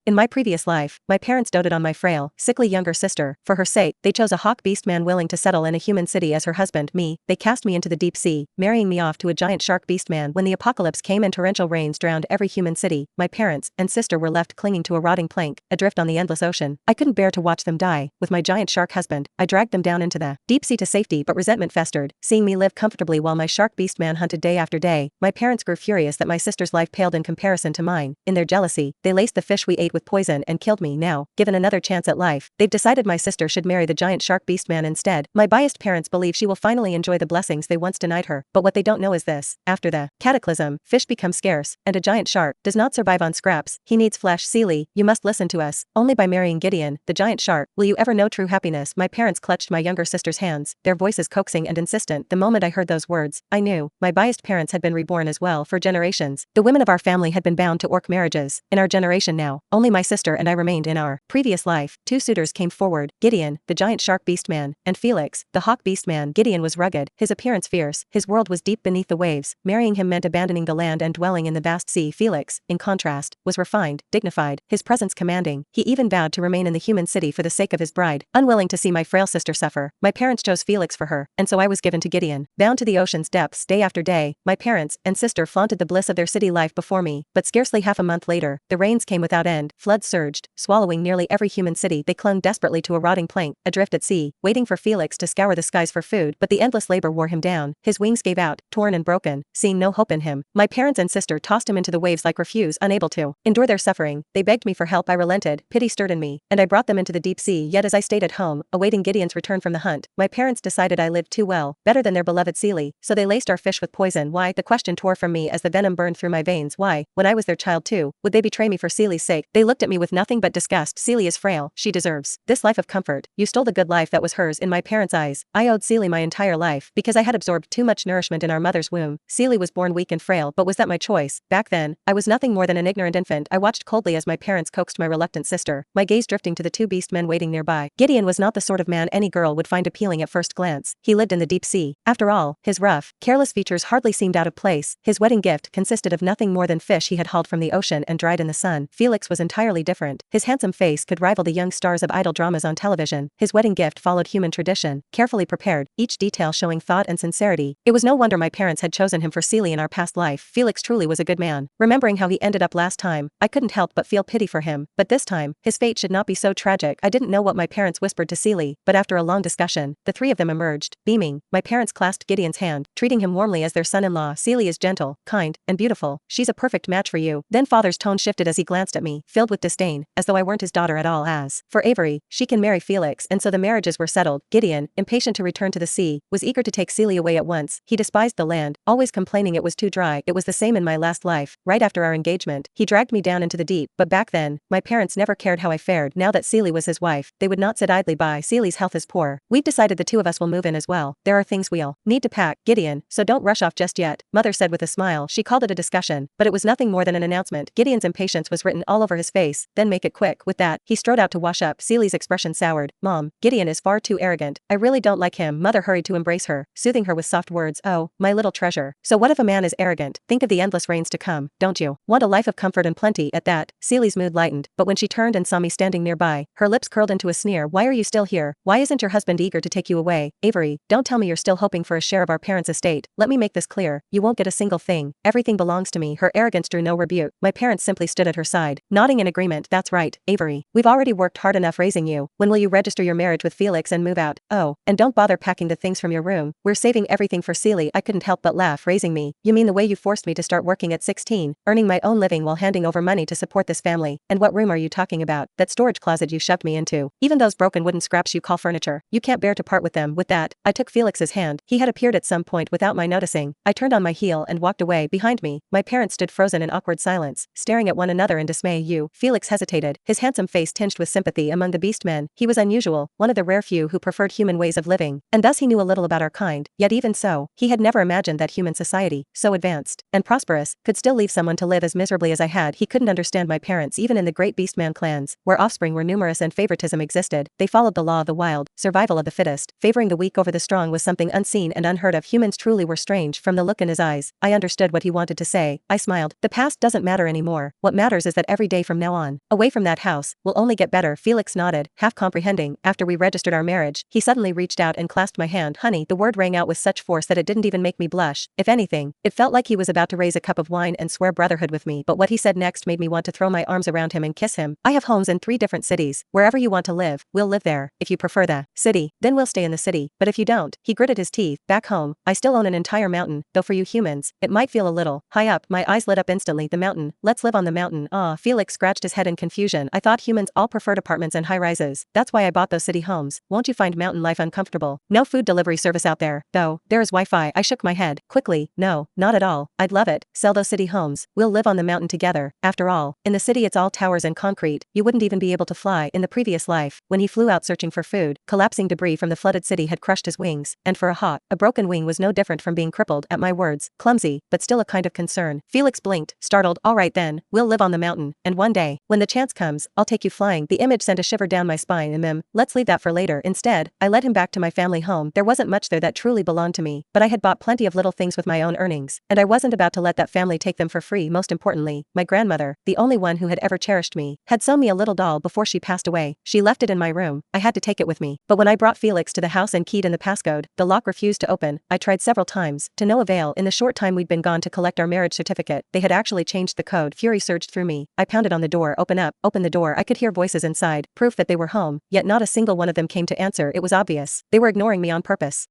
In my previous life, my parents doted on my frail, sickly younger sister. For her sake, they chose a hawk beast man willing to settle in a human city as her husband. Me, they cast me into the deep sea, marrying me off to a giant shark beast man. When the apocalypse came and torrential rains drowned every human city, my parents and sister were left clinging to a rotting plank, adrift on the endless ocean. I couldn't bear to watch them die. With my giant shark husband, I dragged them down into the deep sea to safety, but resentment festered, seeing me live comfortably while my shark beast man hunted day after day. My parents grew furious that my sister's life paled in comparison to mine. In their jealousy, they laced the fish we ate with poison and killed me. Now, given another chance at life, they've decided my sister should marry the giant shark beast man instead. My biased parents believe she will finally enjoy the blessings they once denied her, but what they don't know is this: after the cataclysm, fish become scarce, and a giant shark does not survive on scraps. He needs flesh. Seelie, you must listen to us. Only by marrying Gideon, the giant shark, will you ever know true happiness. My parents clutched my younger sister's hands, their voices coaxing and insistent. The moment I heard those words, I knew my biased parents had been reborn as well. For generations, the women of our family had been bound to orc marriages. In our generation now, only my sister and I remained. In our previous life, two suitors came forward: Gideon, the giant shark beast man, and Felix, the hawk beast man. Gideon was rugged, his appearance fierce, his world was deep beneath the waves. Marrying him meant abandoning the land and dwelling in the vast sea. Felix, in contrast, was refined, dignified, his presence commanding. He even vowed to remain in the human city for the sake of his bride, unwilling to see my frail sister suffer. My parents chose Felix for her, and so I was given to Gideon. Bound to the ocean's depths day after day, my parents and sister flaunted the bliss of their city life before me, but scarcely half a month later, the rains came without end, floods surged, swallowing nearly every human city. They clung desperately to a rotting plank, adrift at sea, waiting for Felix to scour the skies for food, but the endless labor wore him down. His wings gave out, torn and broken, seeing no hope in him. My parents and sister tossed him into the waves like refuse, unable to endure their suffering. They begged me for help. I relented, pity stirred in me, and I brought them into the deep sea. Yet as I stayed at home, awaiting Gideon's return from the hunt, my parents decided I lived too well, better than their beloved Seelie, so they laced our fish with poison. Why? The question tore from me as the venom burned through my veins. Why, when I was their child too, would they betray me for Seelie's sake? They looked at me with nothing but disgust. Seelie is frail, she deserves this life of comfort. You stole the good life that was hers. In my parents' eyes, I owed Seelie my entire life, because I had absorbed too much nourishment in our mother's womb. Seelie was born weak and frail, but was that my choice? Back then, I was nothing more than an ignorant infant. I watched coldly as my parents coaxed my reluctant sister, my gaze drifting to the two beast men waiting nearby. Gideon was not the sort of man any girl would find appealing at first glance. He lived in the deep sea. After all, his rough, careless features hardly seemed out of place. His wedding gift consisted of nothing more than fish he had hauled from the ocean and dried in the sun. Felix was entirely different. His handsome face could rival the young stars of idol dramas on television. His wedding gift followed human tradition, carefully prepared, each detail showing thought and sincerity. It was no wonder my parents had chosen him for Seelie in our past life. Felix truly was a good man. Remembering how he ended up last time, I couldn't help but feel pity for him. But this time, his fate should not be so tragic. I didn't know what my parents whispered to Seelie, but after a long discussion, the three of them emerged, beaming. My parents clasped Gideon's hand, treating him warmly as their son-in-law. Seelie is gentle, kind, and beautiful. She's a perfect match for you. Then father's tone shifted as he glanced at me, filled with disdain, as though I weren't his daughter at all. As for Avery, she can marry Felix, and so the marriages were settled. Gideon, impatient to return to the sea, was eager to take Seelie away at once. He despised the land, always complaining it was too dry. It was the same in my last life. Right after our engagement, he dragged me down into the deep, but back then, my parents never cared how I fared. Now that Seelie was his wife, they would not sit idly by. Seelie's health is poor. We've decided the two of us will move in as well. There are things we'll need to pack, Gideon, so don't rush off just yet, Mother said with a smile. She called it a discussion, but it was nothing more than an announcement. Gideon's impatience was written all over his face. Then make it quick. With that, he strode out to wash up. Seelie's expression soured. Mom, Gideon is far too arrogant. I really don't like him. Mother hurried to embrace her, soothing her with soft words. Oh, my little treasure. So what if a man is arrogant? Think of the endless rains to come, don't you? Want a life of comfort and plenty. At that, Seelie's mood lightened, but when she turned and saw me standing nearby, her lips curled into a sneer. Why are you still here? Why isn't your husband eager to take you away? Avery, don't tell me you're still hoping for a share of our parents' estate. Let me make this clear. You won't get a single thing. Everything belongs to me. Her arrogance drew no rebuke. My parents simply stood at her side, nodding in agreement. That's right, Avery. We've already worked hard enough raising you. When will you register your marriage with Felix and move out? Oh, and don't bother packing the things from your room. We're saving everything for Seelie. I couldn't help but laugh. Raising me? You mean the way you forced me to start working at 16, earning my own living while handing over money to support this family? And what room are you talking about? That storage closet you shoved me into. Even those broken wooden scraps you call furniture. You can't bear to part with them. With that, I took Felix's hand. He had appeared at some point without my noticing. I turned on my heel and walked away. Behind me, my parents stood frozen in awkward silence, staring at one another in dismay. You, Felix hesitated, his handsome face tinged with sympathy. Among the beast men, he was unusual, one of the rare few who preferred human ways of living, and thus he knew a little about our kind. Yet even so, he had never imagined that human society, so advanced and prosperous, could still leave someone to live as miserably as I had. He couldn't understand my parents. Even in the great beastman clans, where offspring were numerous and favoritism existed, they followed the law of the wild. survival of the fittest, favoring the weak over the strong was something unseen and unheard of. Humans truly were strange. From the look in his eyes, I understood what he wanted to say. I smiled. The past doesn't matter anymore. What matters is that every day from now on, away from that house, will only get better. Felix nodded, half comprehending. After we registered our marriage, he suddenly reached out and clasped my hand. Honey, the word rang out with such force that it didn't even make me blush. If anything, it felt like he was about to raise a cup of wine and swear brotherhood with me. But what he said next made me want to throw my arms around him and kiss him. I have homes in 3 different cities. Wherever you want to live, we'll live there. If you prefer the city, then we'll stay in the city. But if you don't, he gritted his teeth, back home, I still own an entire mountain, though for you humans, it might feel a little high up. My eyes lit up instantly. The mountain, let's live on the mountain. Ah, Felix scratched his head in confusion. I thought humans all preferred apartments and high rises. That's why I bought those city homes. Won't you find mountain life uncomfortable? No food delivery service out there, though. There is Wi-Fi. I shook my head quickly. No, not at all. I'd love it. Sell those city homes. We'll live on the mountain together. After all, in the city it's all towers and concrete. You wouldn't even be able to fly. In the previous life, when he flew out searching for food, collapsing debris from the flooded city had crushed his wings, and for a broken wing was no different from being crippled. At my words, clumsy, but still a kind of concern. Felix blinked, startled. All right then, we'll live on the mountain, and one day, when the chance comes, I'll take you flying. The image sent a shiver down my spine. Let's leave that for later. Instead, I led him back to my family home. There wasn't much there that truly belonged to me, but I had bought plenty of little things with my own earnings, and I wasn't about to let that family take them for free. Most importantly, my grandmother, the only one who had ever cherished me, had sewn me a little doll before she passed away. She left it in my room. I had to take it with me. But when I brought Felix to the house and keyed in the passcode, the lock refused to open. I tried several times, to no avail. In the short time we'd been gone to collect our marriage certificate, they had actually changed the code. Fury surged through me. I pounded on the door. Open up, open the door. I could hear voices inside, proof that they were home, yet not a single one of them came to answer. It was obvious. They were ignoring me on purpose.